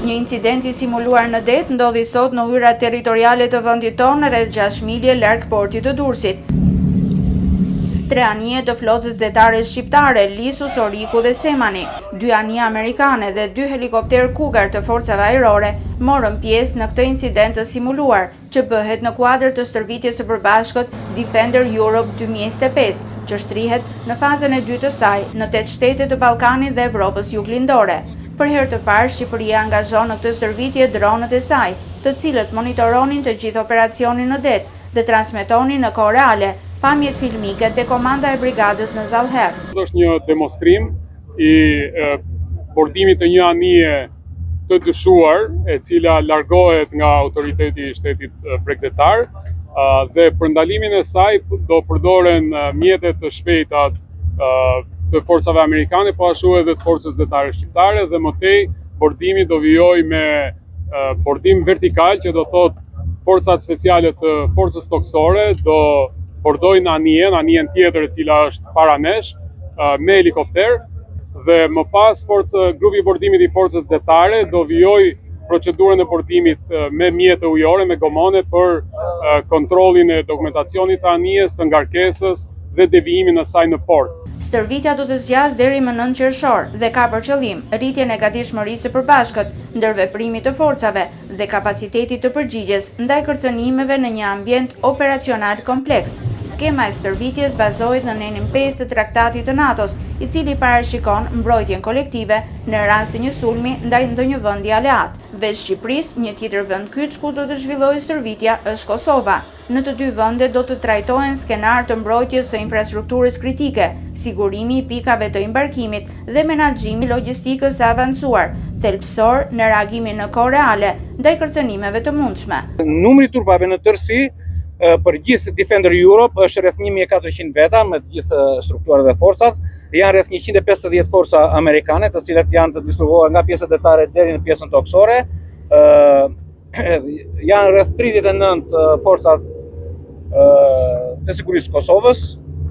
Një incident i simuluar në det ndodhi sot në ujërat territoriale të vendit tonë rreth 6 milje larg portit të Durrësit. 3 anije të flotës detare shqiptare, Lisus, Oriku dhe Semani, 2 anije amerikane dhe 2 helikopter Cougar të forcave ajrore morën pjesë në këtë incident të simuluar, që bëhet në kuadër të stërvitjes së përbashkët Defender Europe 2025, që shtrihet në fazën e dytë të saj në 8 shtete të Ballkanit dhe Evropës juglindore. Për herë të parë, Shqipëria angazhon në këtë stërvitje dronët e saj, të cilët monitoronin të gjithë operacionin në det dhe transmetonin në kohë reale pamjet filmike te komanda e brigadës në Zallher. Është një demonstrim i bordimit të një anije të dyshuar, e cila largohet nga autoriteti i shtetit bregdetar, dhe për ndalimin e saj do përdoren mjetet të shpejta të forcave amerikane, po ashtu edhe të forcës detare shqiptare, dhe mëtej bordimi do vijoj me bordim vertikal, që do thot forcat speciale të forcës toksore do bordojnë anijen tjetër e cila është para nesh, me helikopter, dhe më pas grupi bordimit i forcës detare do vijoj procedurën e bordimit me mjete ujore, me gomone për kontrollin e dokumentacionit të anijes, të ngarkesës dhe devijimin e saj në port. Stërvitja do të zgjasë deri më 9 qershor dhe ka për qëllim rritjen e gatishmërisë së përbashkët, ndërveprimit të forcave dhe kapacitetit të përgjigjes ndaj kërcënimeve në një ambient operacional kompleks. Skema e stërvitjes bazohet në nenin 5 të traktatit të NATO-s, i cili parashikon mbrojtjen kolektive në rast të një sulmi ndaj ndonjë vendi aleat. Veç Shqipërisë, një tjetër vend kyç ku do të zhvillojë stërvitja është Kosova. Në të dy vendet do të trajtohen skenar të mbrojtjes së infrastrukturës kritike, sigurimi i pikave të embarkimit dhe menaxhimi logjistikës së avancuar, thelbësor në reagimin në kohë reale ndaj kërcënimeve të mundshme. Numri i turpave në tërësi për gjithë Defender Europe është rreth 1400 veta me të gjithë strukturat dhe forcat. Janë rreth 150 forca amerikane, të cilat janë të distribuar nga pjesët detare deri në pjesën toksore. Janë rreth 39 forcat të sigurisë Kosovës,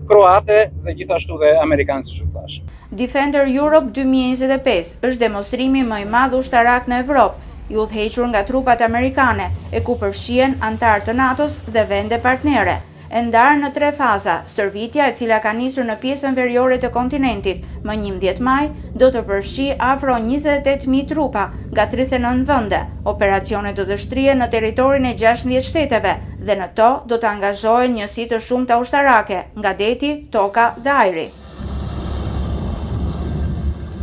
kroate dhe gjithashtu dhe amerikanë, siç u thash. Defender Europe 2025 është demonstrimi më i madh ushtarak në Evropë, i udhëhequr nga trupat amerikane, e ku përfshihen antarë të NATO-s dhe vende partnere. E ndarë në 3 faza, stërvitja, e cila ka nisur në pjesën veriore të kontinentit më 11 maj, do të përfshi afro 28.000 trupa nga 39 vende. Operacionet do të shtrihen në territorin e 16 shteteve dhe në to do të angazhohen njësi të shumta ushtarake nga deti, toka dhe ajri.